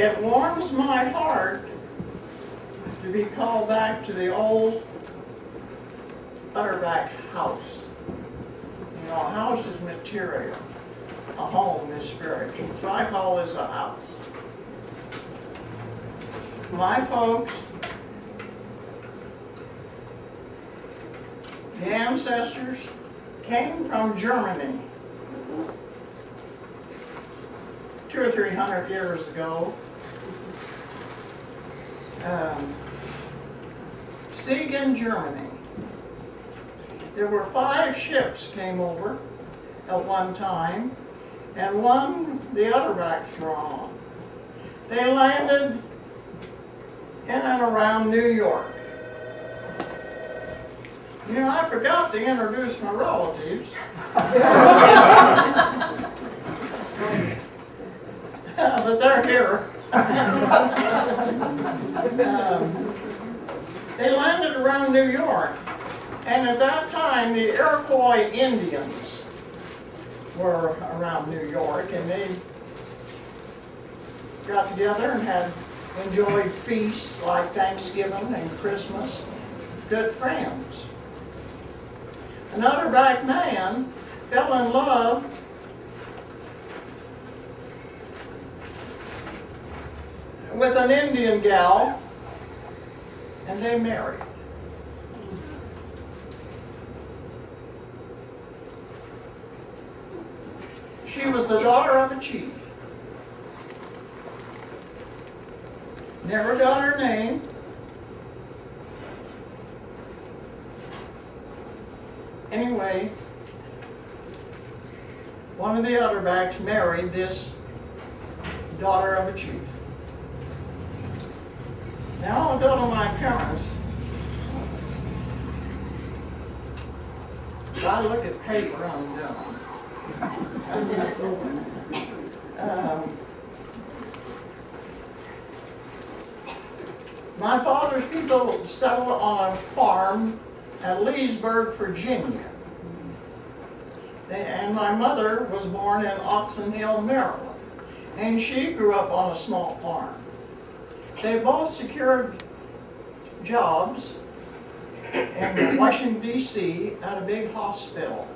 It warms my heart to be called back to the old Utterback house. You know, a house is material. A home is spiritual. So I call this a house. My folks, the ancestors, came from Germany 200 or 300 years ago. Siegen, Germany. There were 5 ships came over at one time, and one the Utterbacks were on. They landed in and around New York. You know, I forgot to introduce my relatives. But they're here. They landed around New York, and at that time the Iroquois Indians were around New York, and they got together and had enjoyed feasts like Thanksgiving and Christmas, good friends. An Utterback man fell in love with an Indian gal, and they married. She was the daughter of a chief. Never got her name. Anyway, one of the Utterbacks married this daughter of a chief. Now I'll go to my parents. If I look at paper, I'm done. My father's people settled on a farm at Leesburg, Virginia. And my mother was born in Oxon Hill, Maryland. And she grew up on a small farm. They both secured jobs in Washington, D.C. at a big hospital.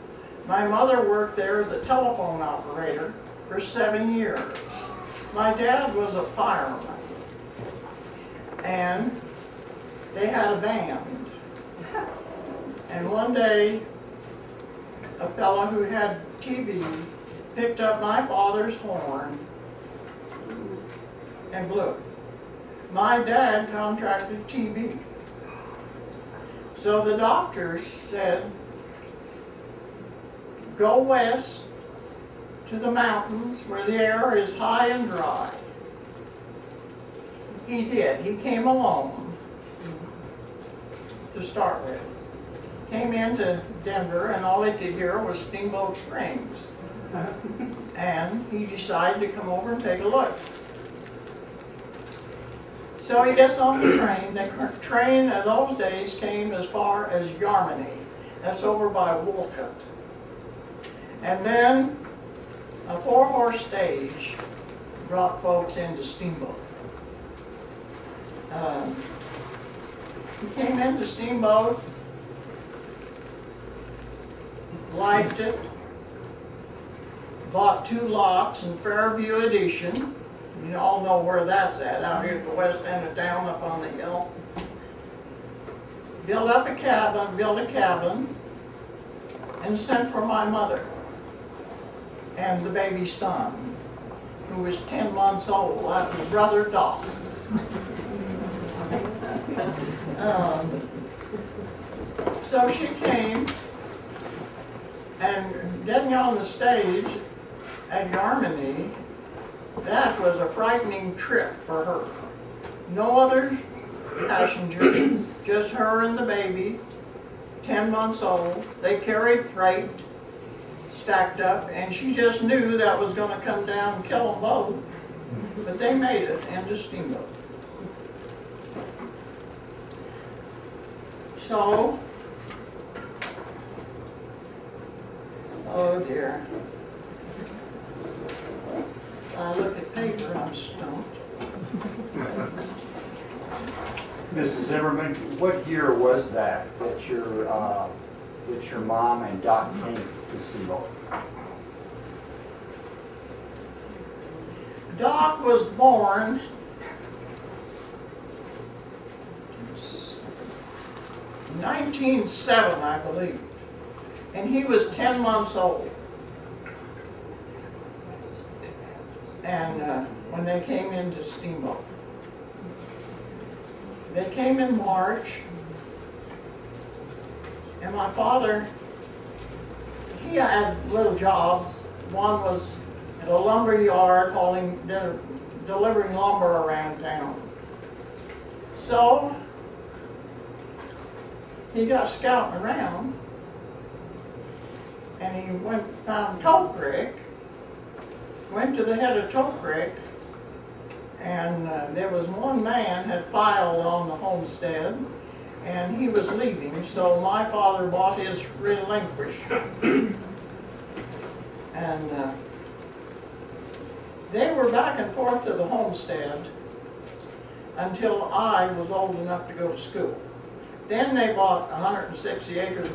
My mother worked there as a telephone operator for 7 years. My dad was a fireman. And they had a band. And one day, a fellow who had TB picked up my father's horn and blew it. My dad contracted TB. So the doctors said, go west to the mountains where the air is high and dry. He did. He came alone to start with. Came into Denver, and all he could hear was Steamboat Springs. And he decided to come over and take a look. So he gets on the train. The train in those days came as far as Yarmany. That's over by Wolcott. And then a 4-horse stage brought folks into Steamboat. He came into Steamboat, liked it, bought 2 lots in Fairview Edition. You all know where that's at, out here at the west end of town up on the hill. Built a cabin, and sent for my mother and the baby son, who was 10 months old. That was Brother Doc. So she came, and getting on the stage at Yarmany, that was a frightening trip for her. No other passenger, just her and the baby, 10 months old. They carried freight, stacked up, and she just knew that was going to come down and kill them both. But they made it into Steamboat. So, oh dear. I look at paper, I'm stumped. Mrs. Zimmerman, what year was that your mom and Doc came to Steamboat? Doc was born 1907, I believe, and he was 10 months old. And when they came into Steamboat, they came in March, and my father, he had little jobs. One was at a lumber yard delivering lumber around town. So he got scouting around, and he found Toe Creek, went to the head of Toe Creek, and there was one man had filed on the homestead, and he was leaving, so my father bought his relinquishment. And they were back and forth to the homestead until I was old enough to go to school. Then they bought 160 acres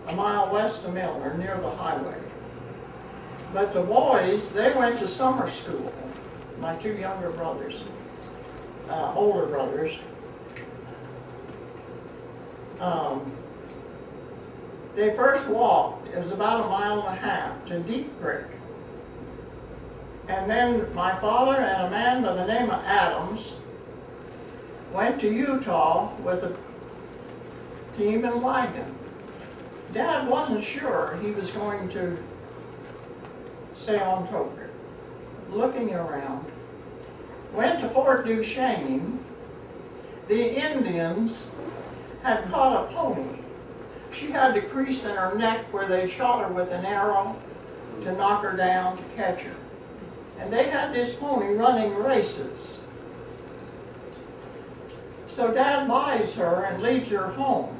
a mile west of Miller, near the highway. But the boys, they went to summer school. My two younger brothers, older brothers. They first walked, it was about 1.5 miles to Deep Creek. And then my father and a man by the name of Adams went to Utah with a team and wagon. Dad wasn't sure he was going to stay on Toe Creek. Looking around, went to Fort Duchesne. The Indians had caught a pony. She had a crease in her neck where they shot her with an arrow to knock her down to catch her. And they had this pony running races. So Dad buys her and leads her home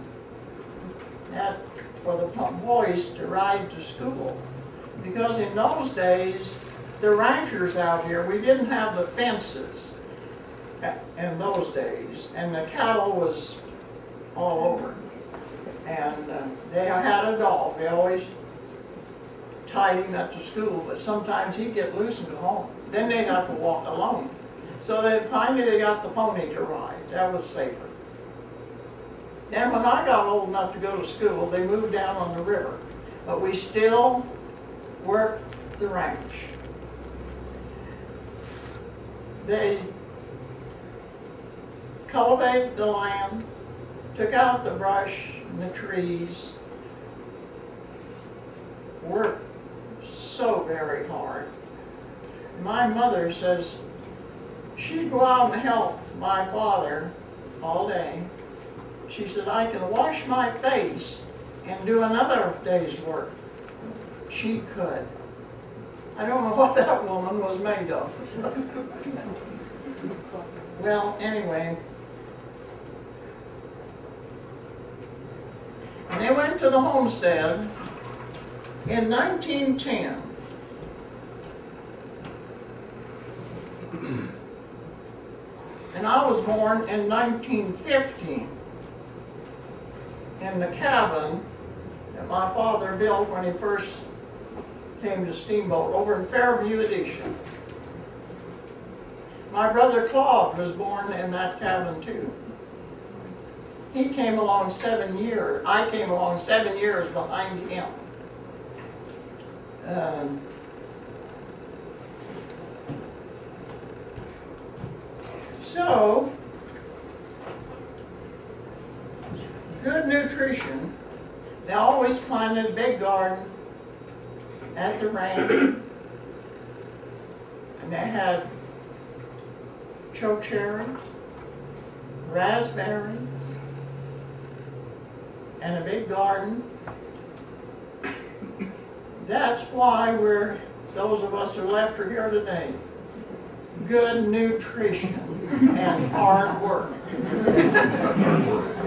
for the boys to ride to school. Because in those days, the ranchers out here, we didn't have the fences in those days, and the cattle was all over. And they had a dog. They always tied him up to school, but sometimes he'd get loose and go home. Then they'd have to walk alone. So finally they got the pony to ride. That was safer. Then when I got old enough to go to school, they moved down on the river. But we still worked the ranch. They cultivated the land, took out the brush and the trees, worked so very hard. My mother says she'd go out and help my father all day. She said, I can wash my face and do another day's work. She could. I don't know what that woman was made of. Well, anyway, they went to the homestead in 1910. And I was born in 1915 in the cabin that my father built when he first came to Steamboat over in Fairview Edition. My brother Claude was born in that cabin too. He came along 7 years. I came along 7 years behind him. So, good nutrition. They always planted a big garden at the ranch, and they had chokecherries, raspberries, and a big garden. That's why those of us who left are here today. Good nutrition and hard work.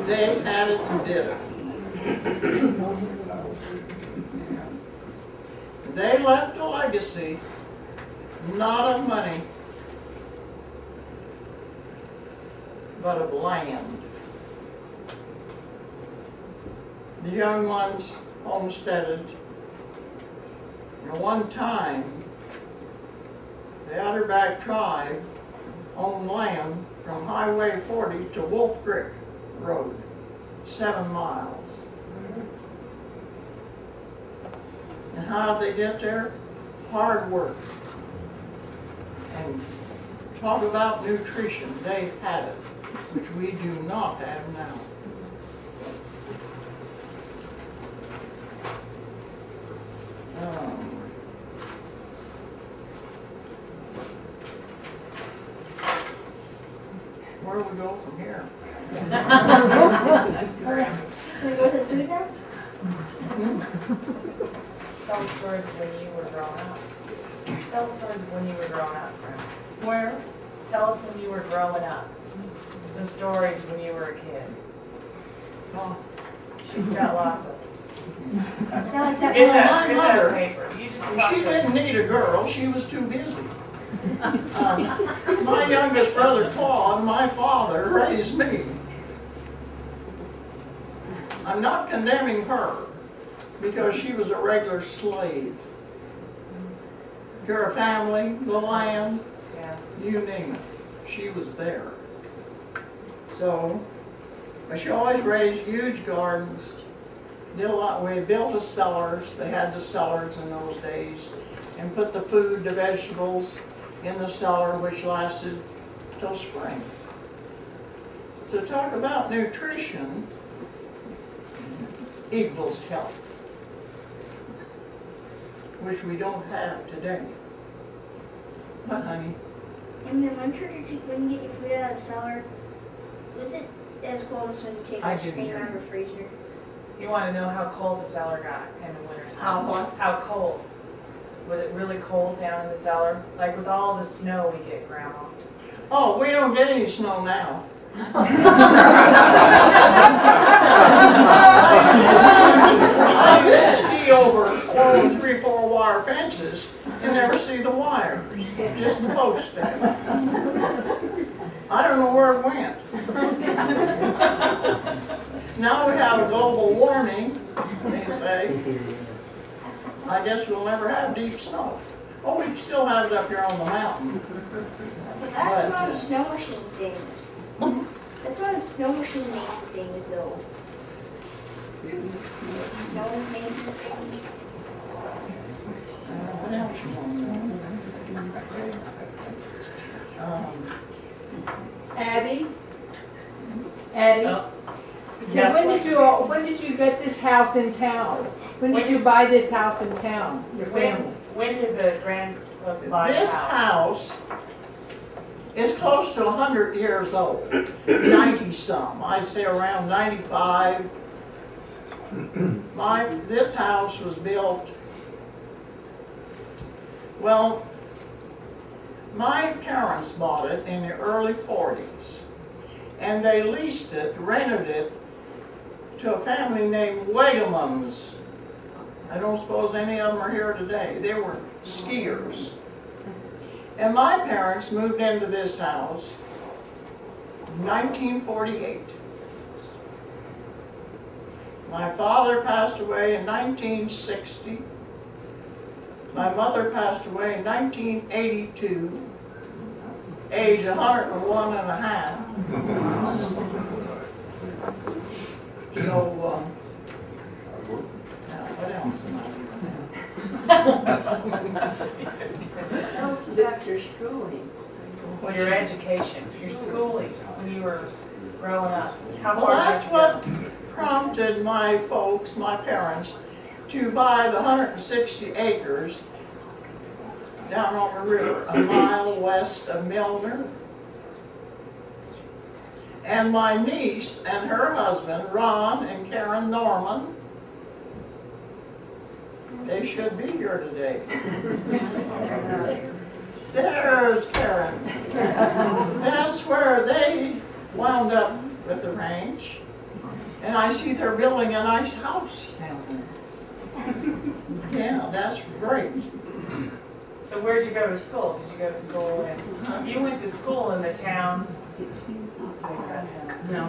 They had it and did it. They left a legacy, not of money, but of land. The young ones homesteaded. And one time, the Utterback tribe owned land from Highway 40 to Wolf Creek Road, 7 miles. And how'd they get there? Hard work. And talk about nutrition, they had it, which we do not have now. Where do we go from here? Can we go to the food now? Tell the stories of when you were growing up. Tell the stories of when you were growing up, Fran. Where? Tell us when you were growing up. Some stories when you were a kid. Oh, She's got lots of them. It's not like that. Get my that mother, paper. You just talk she to didn't need a girl, she was too busy. My youngest brother Claude, my father, raised me. I'm not condemning her because she was a regular slave. Her family, the land, Yeah. you name it, she was there. So, but she always raised huge gardens. Did a lot. We built a cellars. They had the cellars in those days, and put the food, the vegetables, in the cellar, which lasted till spring. So talk about nutrition equals health, which we don't have today. What, honey? And then when you get your food out of the cellar, was it as cold as when you take I ice didn't cream hear. out of the freezer? You want to know how cold the cellar got in the winter time? How what? How cold? Was it really cold down in the cellar? Like with all the snow we get, Grandma. Oh, we don't get any snow now. I used to ski over 3-4 wire fences and never see the wires, just the post there. I don't know where it went. Now we have global warming, they say. I guess we'll never have deep snow. Oh, we still have it up here on the mountain. But that's not a snow machine things. That's not a snow machine making things though. Snow making things. What else you want to know? Addie? Addie? Oh. So when did you get this house in town? When did you buy this house in town, your family? When did the grandfolks buy the This house? house is close to 100 years old, 90-some. I'd say around 95. This house was built, well, my parents bought it in the early 40s, and they leased it, rented it, to a family named Wegelmans. I don't suppose any of them are here today. They were skiers. And my parents moved into this house in 1948. My father passed away in 1960. My mother passed away in 1982, age 101 and a half. So, now what else am I doing? That's your schooling. Your education, your schooling, when you were growing up. How Well, far that's did you what go? prompted my folks, my parents, to buy the 160 acres down on the river, a mile west of Milner. And my niece and her husband, Ron and Karen Norman, they should be here today. There's Karen. That's where they wound up with the ranch. And I see they're building a nice house down there. Yeah, that's great. So where'd you go to school? Did you go to school in, you went to school in the town? What's the name of that town? No.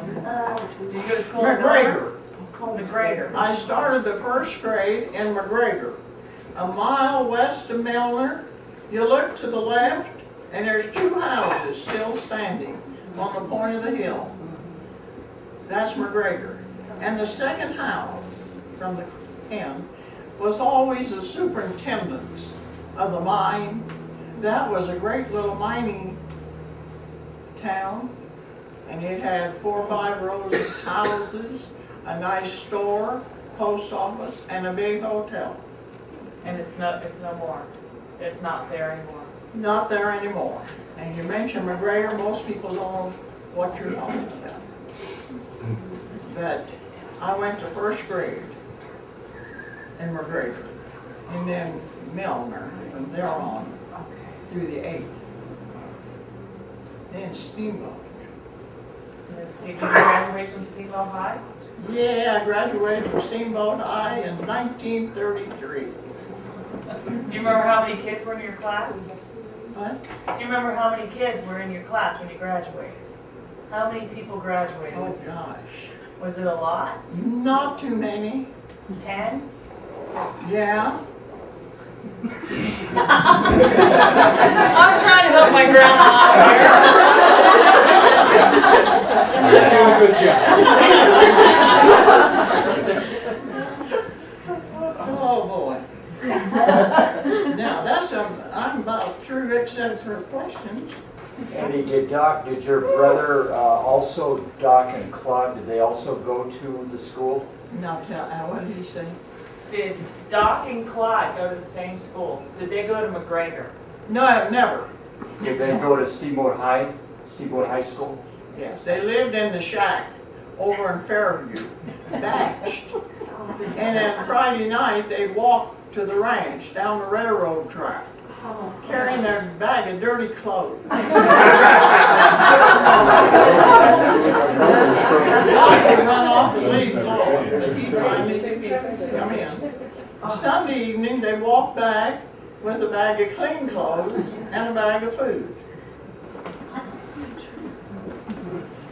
Did you go to school in Milner? McGregor. McGregor. I started the first grade in McGregor, a mile west of Milner. You look to the left, and there's two houses still standing on the point of the hill. That's McGregor. And the second house from the end was always the superintendent of the mine. That was a great little mining town, and it had 4 or 5 rows of houses, a nice store, post office, and a big hotel. And it's no more. It's not there anymore. Not there anymore. And you mentioned McGregor, most people don't know what you're talking about. But I went to first grade in McGregor, and then Milner, from there on through the 8th. Then Steamboat. And then did you graduate from Steamboat High? Yeah, I graduated from Steamboat High in 1933. Do you remember how many kids were in your class? What? Do you remember how many kids were in your class when you graduated? How many people graduated? Oh gosh. Was it a lot? Not too many. 10? Yeah. I'm trying to help my grandma out Good Oh boy. Now that's I'm about through except for questions. Eddie, did your brother also, Doc and Claude, did they also go to the school? Now tell what did he say? Did Doc and Clyde go to the same school? Did they go to McGregor? No, never. Did they go to Steamboat High School? Yes, they lived in the shack over in Fairview, thatched. And then Friday night they walked to the ranch down the railroad track, carrying their bag of dirty clothes. Doc would run off and leave clothes, but he'd finally come in. Sunday evening they walked back with a bag of clean clothes and a bag of food.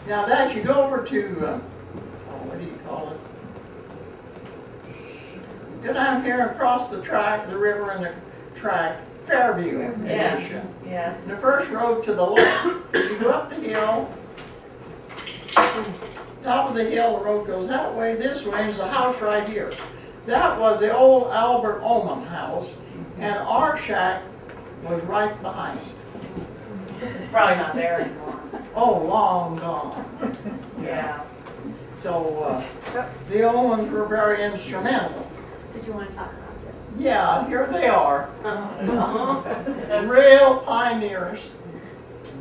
Now that you go over to, what do you call it? Go down here and cross the track, the river and the track, Fairview. Yeah. Yeah. And the first road to the left, you go up the hill, top of the hill, the road goes that way, this way, is the house right here. That was the old Albert Oman house, and our shack was right behind it. It's probably not there anymore. Oh, long gone. Yeah. So the old ones were very instrumental. Did you want to talk about this? Yeah, here they are. That's- Real pioneers.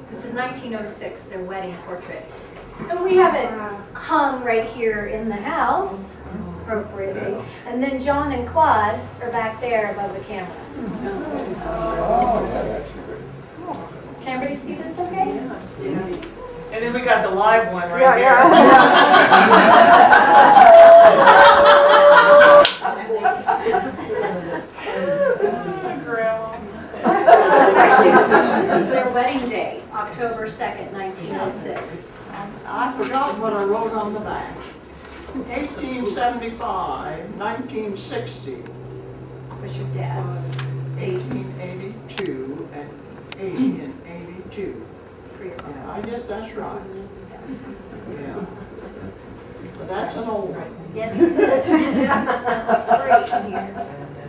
This is 1906, their wedding portrait. And we have it hung right here in the house, appropriately. And then John and Claude are back there above the camera. Can everybody see this okay? Yes. And then we got the live one right here. That's actually, this was their wedding day, October 2nd, 1906. I forgot what I wrote on the back. 1875, 1960, What's your dad's dates 1882, and 80 and 82. for your Yeah, I guess that's right. Yeah. But that's an old one. Yes, it is. That's great here.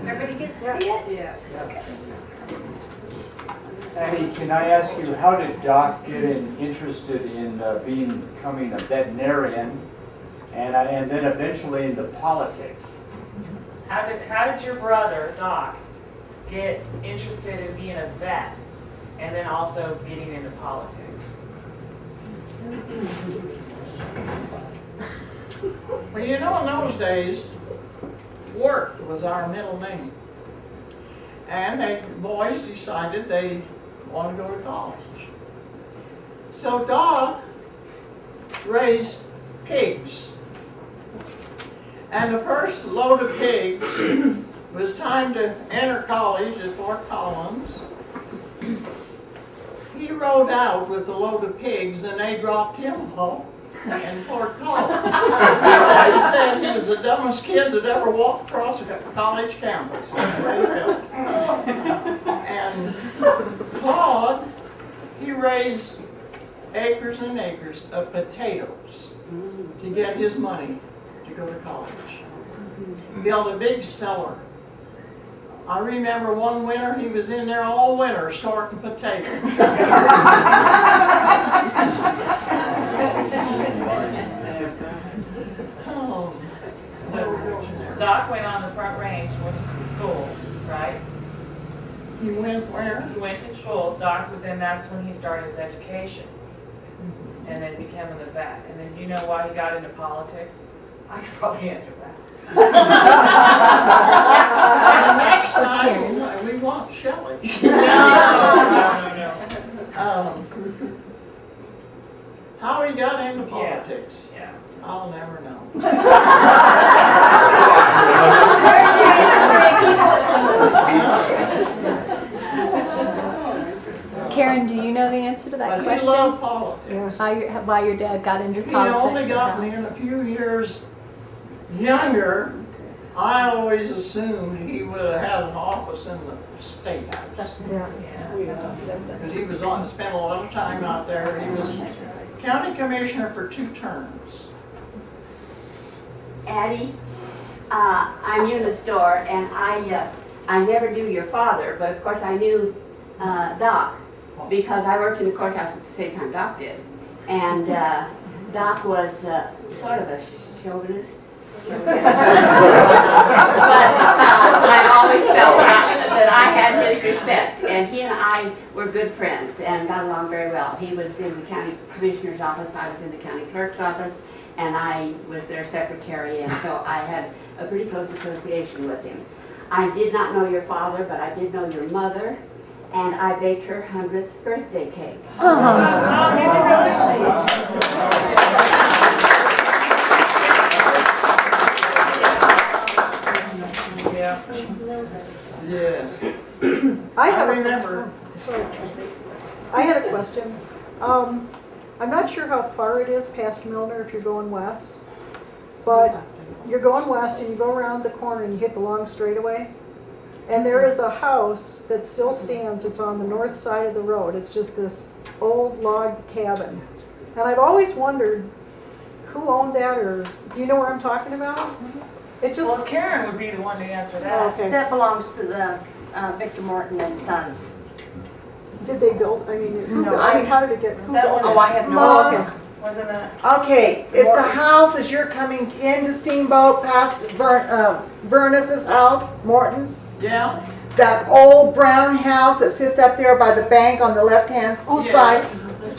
Everybody get to see it? Yes. Okay. Eddie, can I ask you, how did Doc get interested in becoming a veterinarian and then eventually into politics? How did your brother, Doc, get interested in being a vet and then also getting into politics? Well, you know, in those days, Work was our middle name. And the boys decided they want to go to college. So Doc raised pigs. And the first load of pigs was time to enter college at Fort Collins. He rode out with the load of pigs and they dropped him off in Fort Collins. He said he was the dumbest kid that ever walked across a college campus. That's the way he felt. And Claude, he raised acres and acres of potatoes to get his money to go to college. Built a big cellar. I remember one winter he was in there all winter sorting potatoes. So Doc went on the Front Range and went to school, right? He went where? He went to school, Doc, but then that's when he started his education. And then became a vet. And then do you know why he got into politics? I could probably answer that. Next time, we want Shelley. No. How he got into politics, Yeah. I'll never know. Karen, do you know the answer to that But he question? loved politics. Why your dad got into He politics? only got me in a few years younger. I always assumed he would have had an office in the State House. Because he was spent a lot of time out there. He was county commissioner for 2 terms. Addie, I'm new in the store, and I never knew your father, but of course I knew Doc, because I worked in the courthouse at the same time Doc did. And Doc was sort of a chauvinist. But I always felt that I had his respect, and he and I were good friends and got along very well. He was in the county commissioner's office, I was in the county clerk's office, and I was their secretary, and so I had a pretty close association with him. I did not know your father, but I did know your mother, and I baked her 100th birthday cake. Yeah. I remember. Sorry, I had a question. I'm not sure how far it is past Milner if you're going west, but you're going west and you go around the corner and you hit the long straightaway, and there is a house that still stands. It's on the north side of the road. It's just this old log cabin, and I've always wondered who owned that, or do you know where I'm talking about? It just. Well, Karen would be the one to answer that. Okay. That belongs to the Victor Morton and Sons. Did they build? I mean, No, how did it get? Who That built was- it? Oh, I have no Oh, idea. okay. Wasn't that? Okay, it's the house as you're coming into Steamboat past Vernus's house, Morton's. Yeah? That old brown house that sits up there by the bank on the left-hand side.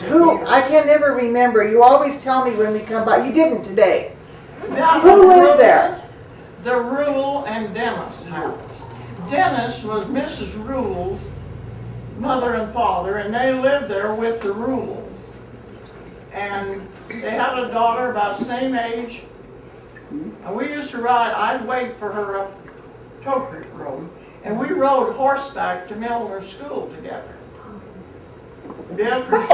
Who, I can never remember. You always tell me when we come by. You didn't today. Now, Who lived there? The Routt and Dennis house. Dennis was Mrs. Routt's mother and father, and they lived there with the Routts. And they had a daughter about the same age. And we used to ride, I'd wait for her up Toe Creek Road, and we rode horseback to Milner School together. Beatrice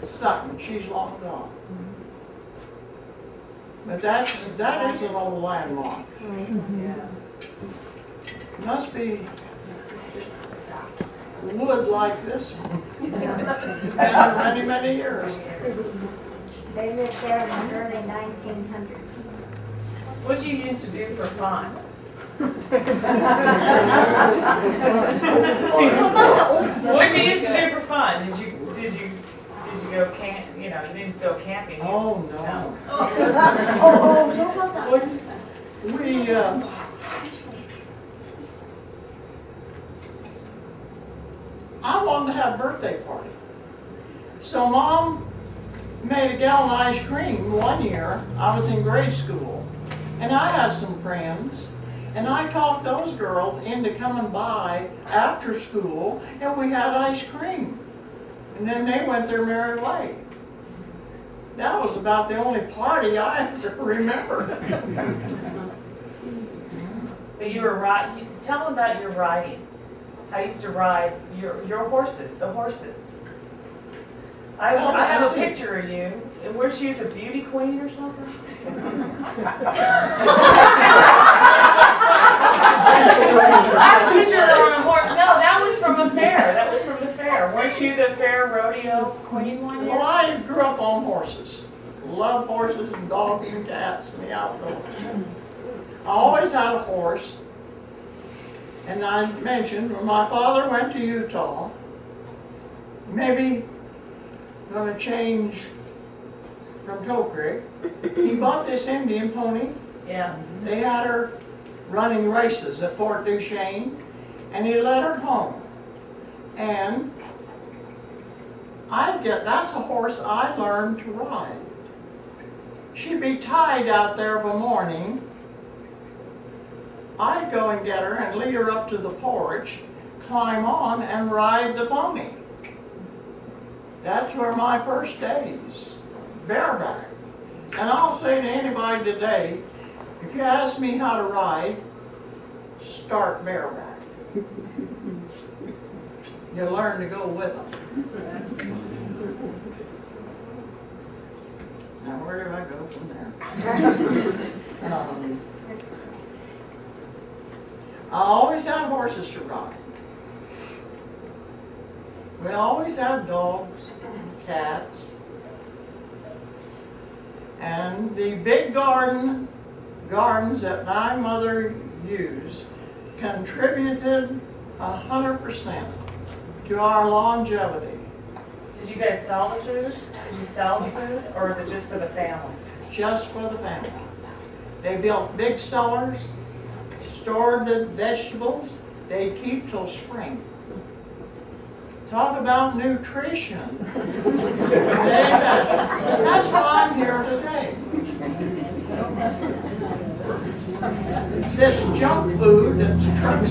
Sutton, she's long gone. But that is an old landmark. Must be wood like this one. Been there many, many years. They lived there in the early 1900s. What did you used to do for fun? What did you used to do for fun? Did you go camp? You know, you didn't go camping. Oh, no. Talk about that. We, I wanted to have a birthday party. So Mom made a gallon of ice cream one year. I was in grade school. And I had some friends. And I talked those girls into coming by after school, and we had ice cream. And then they went their merry way. That was about the only party I remember. But you were riding. Tell them about your riding. I used to ride your horses, the horses. I have a picture of you Weren't you the beauty queen or something? I picture her on a horse. No, that was from the fair. That was from the fair. Weren't you the fair rodeo queen one year? Well, I grew up on horses. Love horses and dogs and cats and the outdoors. I always had a horse. And I mentioned when my father went to Utah, maybe going to change from Toe Creek. He bought this Indian pony. Yeah. They had her running races at Fort Duchesne, and he led her home. And that's a horse I learned to ride. She'd be tied out there of a morning. I'd go and get her and lead her up to the porch, climb on, and ride the pony. That's where my first days, bareback. And I'll say to anybody today, if you ask me how to ride, start bareback. You learn to go with them. Now where do I go from there? I always had horses to ride. We always had dogs, cats, and the big gardens that my mother used contributed 100% to our longevity. Did you guys sell the food? Did you sell the food, or is it just for the family? Just for the family. They built big cellars, stored the vegetables, they keep till spring. Talk about nutrition. That's why I'm here today. This junk food that the trucks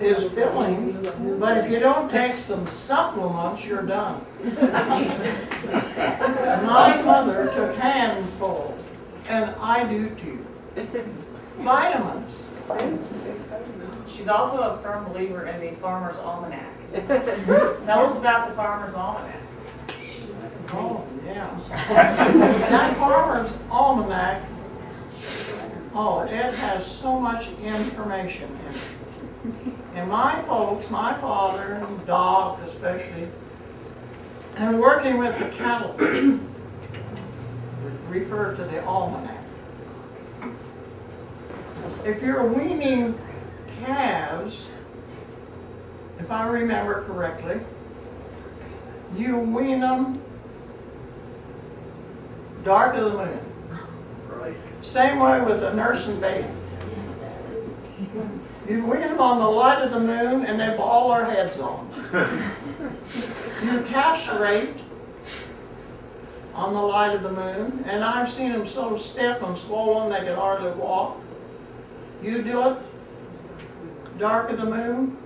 is filling, but if you don't take some supplements, you're done. My mother took handfuls, and I do too. Vitamins. She's also a firm believer in the Farmer's Almanac. Tell us about the Farmer's Almanac. Oh, yeah. That Farmer's Almanac, oh, it has so much information in it. And my folks, my father and Doc especially, and working with the cattle, refer to the almanac. If you're weaning calves, if I remember correctly, you wean them dark of the moon. Right. Same way with a nursing baby. You wean them on the light of the moon and they ball their heads on. You castrate on the light of the moon, and I've seen them so stiff and swollen they can hardly walk. You do it dark of the moon,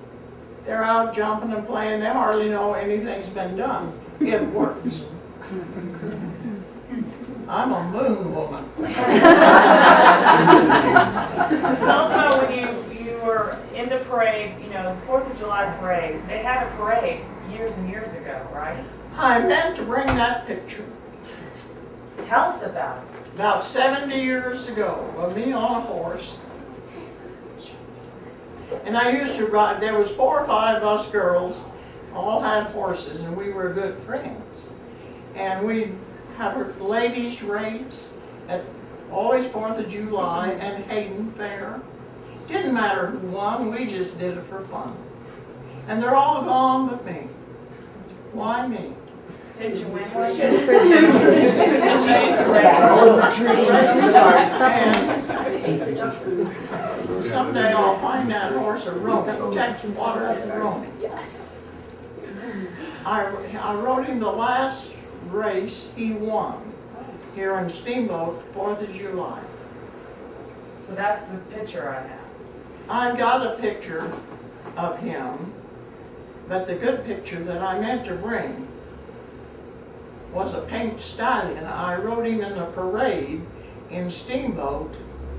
they're out jumping and playing, they hardly know anything's been done. It works. I'm a moon woman. Tell us about when you were in the parade, you know, the 4th of July parade. They had a parade years and years ago, right? I meant to bring that picture. Tell us about it. About 70 years ago, of me on a horse. And I used to ride, there was 4 or 5 of us girls, all had horses, and we were good friends. And we'd have a ladies' race at always 4th of July and Hayden Fair. Didn't matter who won, we just did it for fun. And they're all gone but me. Why me? Did you win? Someday I'll find that horse a rope, protect water at the rope. I rode him the last race he won here in Steamboat, 4th of July. So that's the picture I have. I've got a picture of him, but the good picture that I meant to bring was a pink stallion. I rode him in the parade in Steamboat.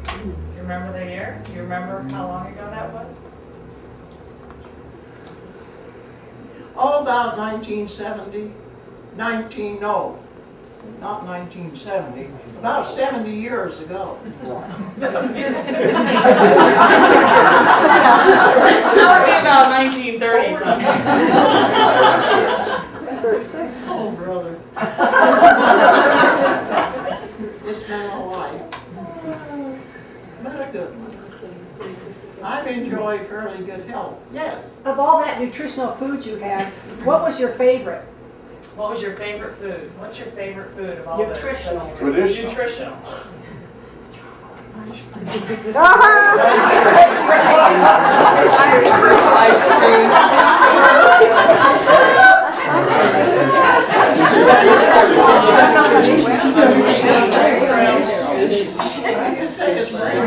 Do you remember the year? Do you remember how long ago that was? Oh, about 1970, no, not 1970, about 70 years ago. That would be about 1930 something. 36. Oh, brother. It's been a life. But a good one. I've enjoyed fairly good health, yes. Of all that nutritional food you had, what was your favorite? What was your favorite food? What's your favorite food of all Nutritional. this? Traditional. Nutritional. I can say it's great.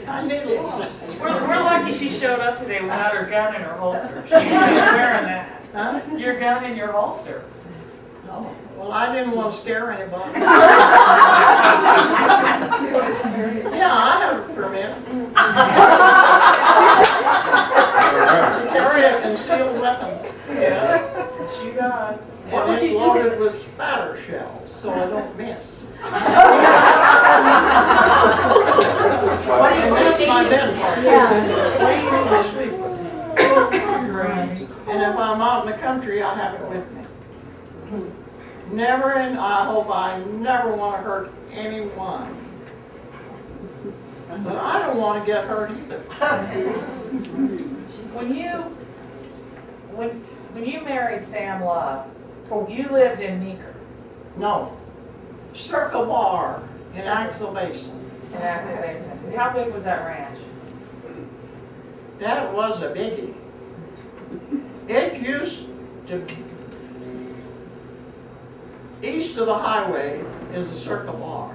I need a lot. We're lucky she showed up today without her gun in her holster. She usually is wearing that. Huh? Your gun in your holster. Oh, well, I didn't want to scare anybody. Yeah, I have a permit. To carry a concealed weapon. Yeah, she does. And it's loaded with spatter shells, so I don't miss. And that's my bed part. Where you usually sleep with me. And if I'm out in the country, I have it with me. Never, and I hope I never want to hurt anyone. But I don't want to get hurt either. When you married Sam Love, you lived in Meeker. No. Circle Bar in Axel Basin. In Axel Basin. How big was that ranch? That was a biggie. It used to be, east of the highway is the Circle Bar.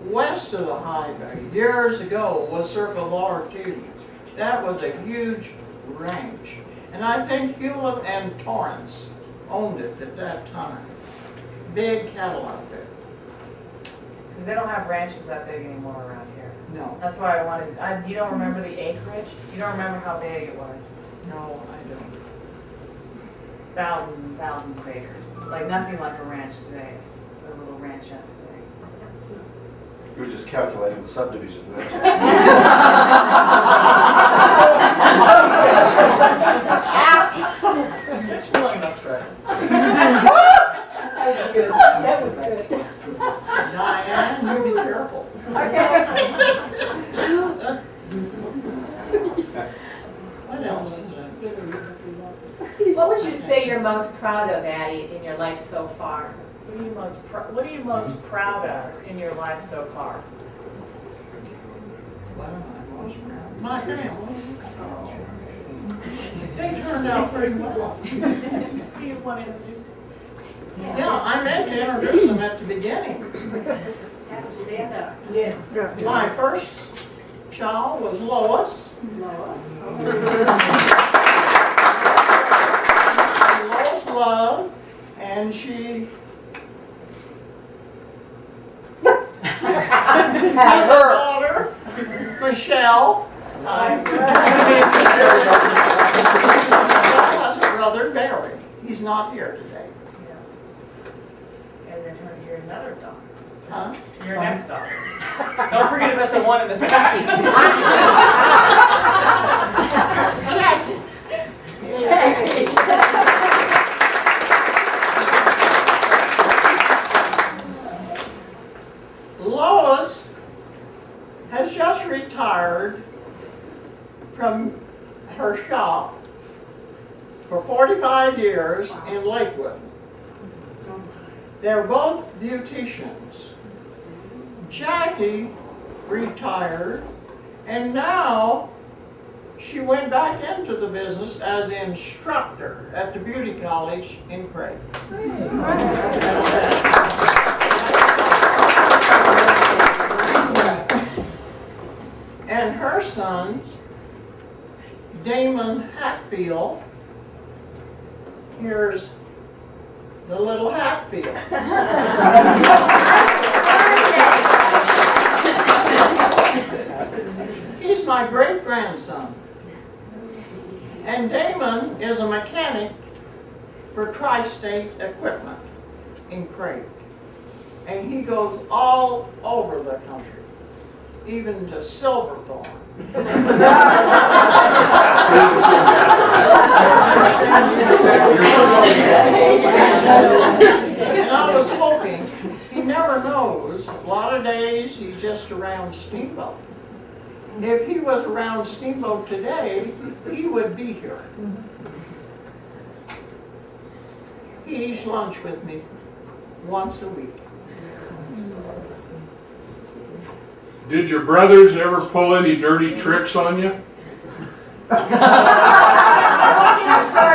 West of the highway, years ago, was Circle Bar too. That was a huge ranch. And I think Hewlett and Torrance owned it at that time. Big cattle out there. Because they don't have ranches that big anymore around here. No, That's why I wanted, you don't remember the acreage? You don't remember how big it was? no, I don't. Thousands and thousands of acres. Like nothing like a ranch today, a little ranchette today. You were just calculating the subdivision. That's really not straight. That was good. That was good. Diane, you be careful. What else is there? What would you say you're most proud of, Addie, in your life so far? What are you most proud of in your life so far? My family. They turned out pretty well. Do you want to introduce it? Yeah, I meant to introduce them at the beginning. Have to stand up. Yes. My first child was Lois. Lois. Lois Love, and she had a daughter, Michelle. Michelle has a brother, Barry. He's not here today. And then you're another dog. Huh? Your next dog. Don't forget about the one in the back. Lois has just retired from her shop for 45 years in Lakewood. They're both beauticians. Jackie retired, and now she went back into the business as instructor at the beauty college in Craig. And her son, Damon Hatfield, here's the little Hatfield. He's my great-grandson. And Damon is a mechanic for Tri-State Equipment in Craig. And he goes all over the country, even to Silverthorne. And I was hoping, he never knows, a lot of days he's just around Steamboat. If he was around Steamboat today, he would be here. He eats lunch with me once a week. Did your brothers ever pull any dirty tricks on you? Sorry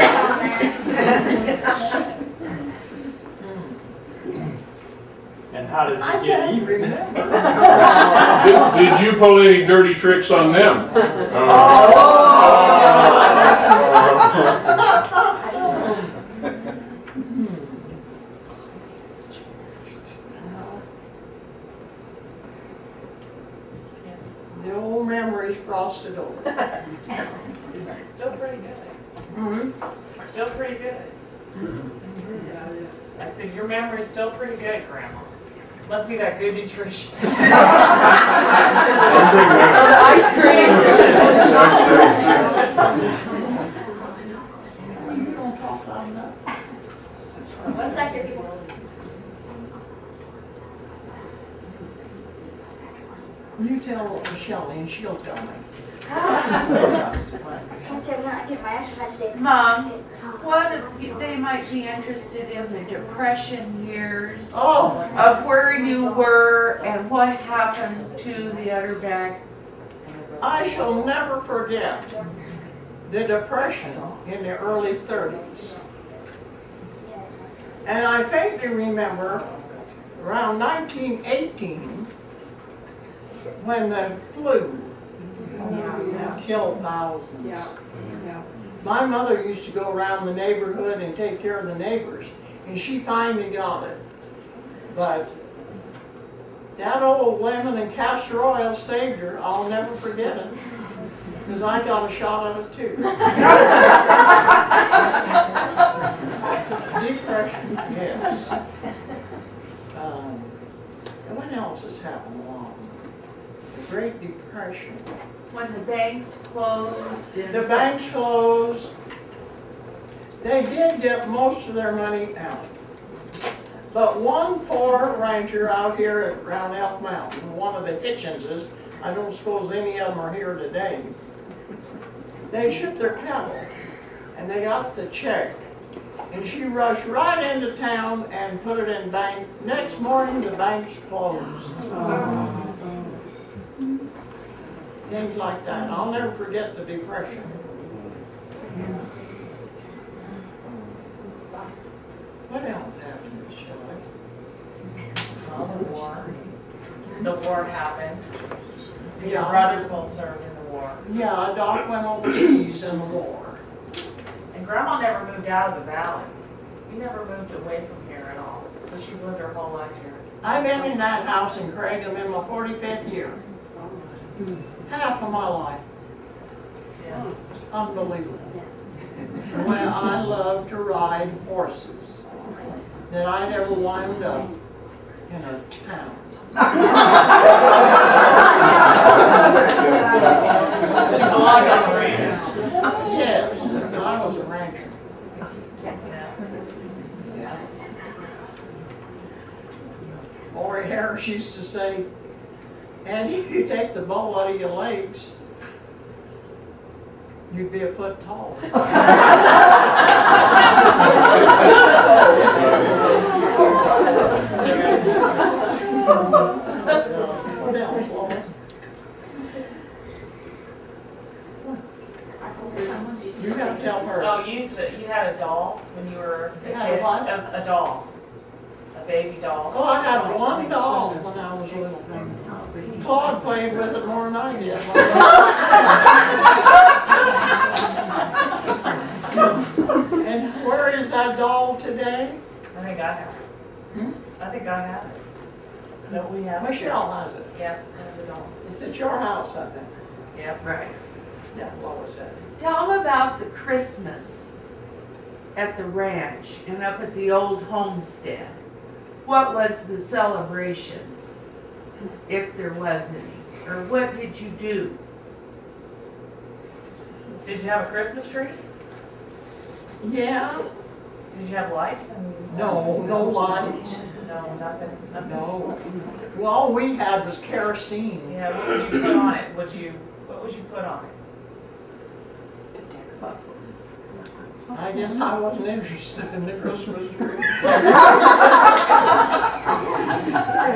about that. And how did I you get can't even? remember. Did you pull any dirty tricks on them? The old memories frosted over. Still pretty good. Mm-hmm. Still pretty good. I said, your memory's still pretty good, Grandma. Must be that good nutrition. Ice cream. You don't talk loud enough. 1 second, people. You tell Shelley and she'll tell me. Can't say I'm not getting my exercise today. Mom, what if they might be interested in the Depression years Oh, of where you were and what happened to the Utterback? I shall never forget the Depression in the early 30s. And I faintly remember around 1918 when the flu killed thousands. My mother used to go around the neighborhood and take care of the neighbors, and she finally got it. But that old lemon and castor oil saved her. I'll never forget it, because I got a shot of it too. Depression, yes. And what else has happened along? The Great Depression. When the banks closed? And The banks closed. They did get most of their money out. But one poor rancher out here around Elk Mountain, one of the Hitchenses, I don't suppose any of them are here today, they shipped their cattle and they got the check. And she rushed right into town and put it in bank. Next morning, the banks closed. Things like that. I'll never forget the Depression. What else happened, Shelley? The war. The war happened. Your Yeah. brothers both served in the war. Yeah, Doc went overseas in the war. And Grandma never moved out of the valley. You never moved away from here at all. So she's lived her whole life here. I've been in that house in Craig. I'm in my 45th year. Half of my life. Yeah. Unbelievable. Well, I love to ride horses. That I never wound up in a town. She belonged on the range. Yes, I was a rancher. Yeah. Lori Harris used to say, and if you take the bow out of your legs, you'd be a foot tall. What else, Laura? You gotta tell her. So you had a doll when you were a Had a kid? what? A doll. A baby doll. Oh, I had one doll when I was little. Claude played with it more than I did. And where is that doll today? I think I have it. I think I have it. No, we have it. Michelle has it. Yeah, I have the doll. It's at your house, I think. Yep. Right. Yeah, what was that? tell them about the Christmas at the ranch and up at the old homestead, what was the celebration, if there was any? Or what did you do? Did you have a Christmas tree? Yeah, Did you have lights? no lights, No, nothing. no. Well, all we had was kerosene. Yeah, what would you put on it? What would you put on it? I guess I wasn't interested in the Christmas tree.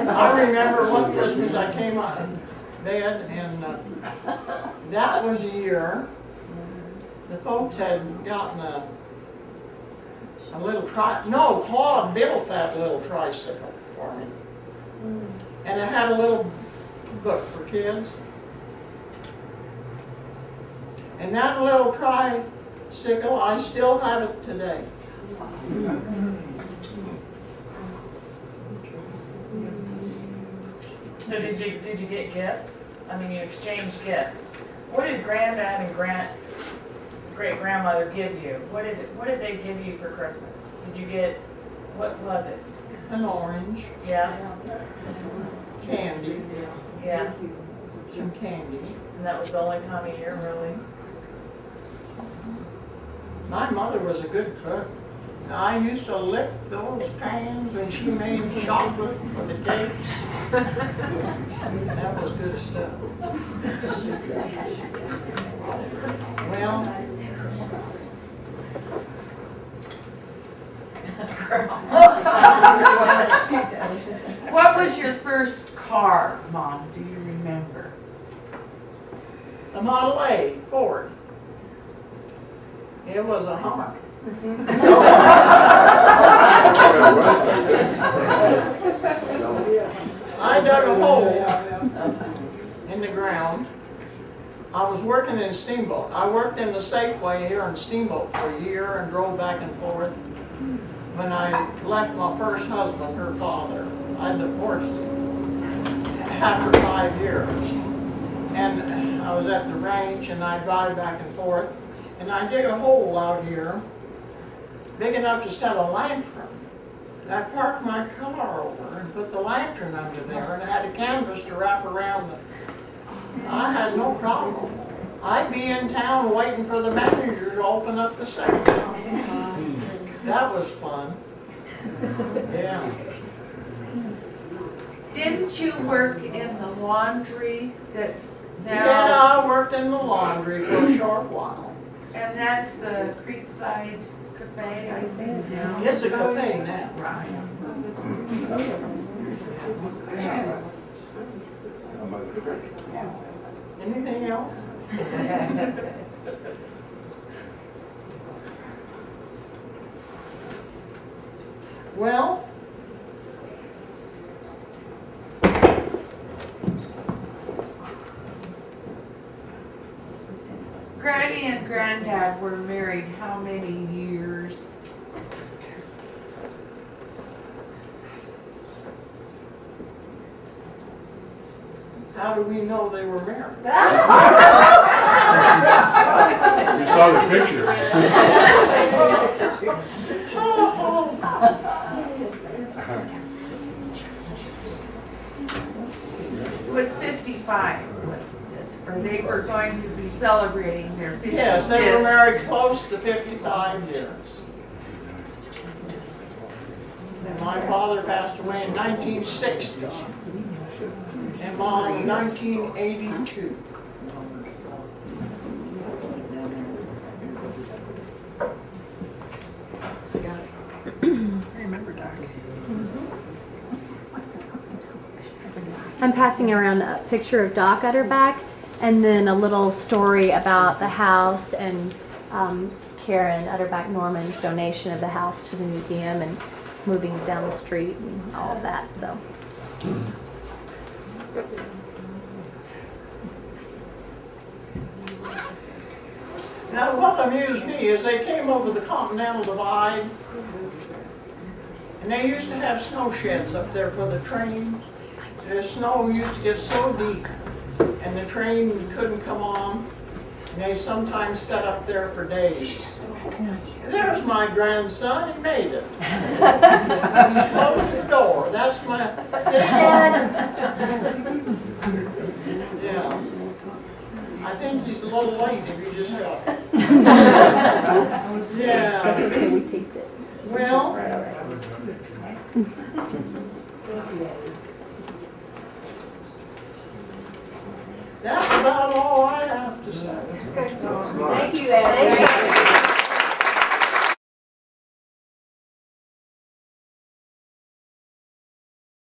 I remember one Christmas I came out of bed and that was a year the folks had gotten a little Claude built that little tricycle for me. And it had a little book for kids. And that little tricycle, I still have it today. So did you get gifts? I mean, you exchanged gifts. What did Granddad and great-grandmother give you? What did they give you for Christmas? Did you get, what was it? An orange. Yeah? Candy. Yeah. Some candy. And that was the only time of year, really? My mother was a good cook. I used to lick those pans when she made chocolate for the cakes. That was good stuff. Well, What was your first car, Mom? Do you remember? a Model A Ford. It was a Hummer. I dug a hole in the ground. I was working in Steamboat. I worked in the Safeway here in Steamboat for a year and drove back and forth. When I left my first husband, her father, I divorced him after 5 years. And I was at the ranch and I drive back and forth. And I dig a hole out here, big enough to set a lantern. And I parked my car over and put the lantern under there and I had a canvas to wrap around it. I had no problem. I'd be in town waiting for the manager to open up the safe. That was fun. Yeah. Didn't you work in the laundry that's now? Yeah, I worked in the laundry for a short while. And that's the Creekside Cafe, I think. now. It's a cafe now. Right. Anything else? Well, Granny and Granddad were married how many years? how do we know they were married? You saw the picture. It was 55, or they were going to be celebrating their 55th. Yes, they were married close to 55 years. And my father passed away in 1960, and Mom in 1982. I'm passing around a picture of Doc Utterback and then a little story about the house and Karen Utterback Norman's donation of the house to the museum and moving down the street and all of that. So. Now, what amused me is they came over the Continental Divide, and they used to have snow sheds up there for the trains. The snow used to get so deep, and the train couldn't come on. And they sometimes set up there for days. There's my grandson, he made it. He's closed the door, that's my, yeah. I think he's a little late if you just got it. Yeah. Okay, we peeked it. Well, that's about all I have to say. Thank you, Ed.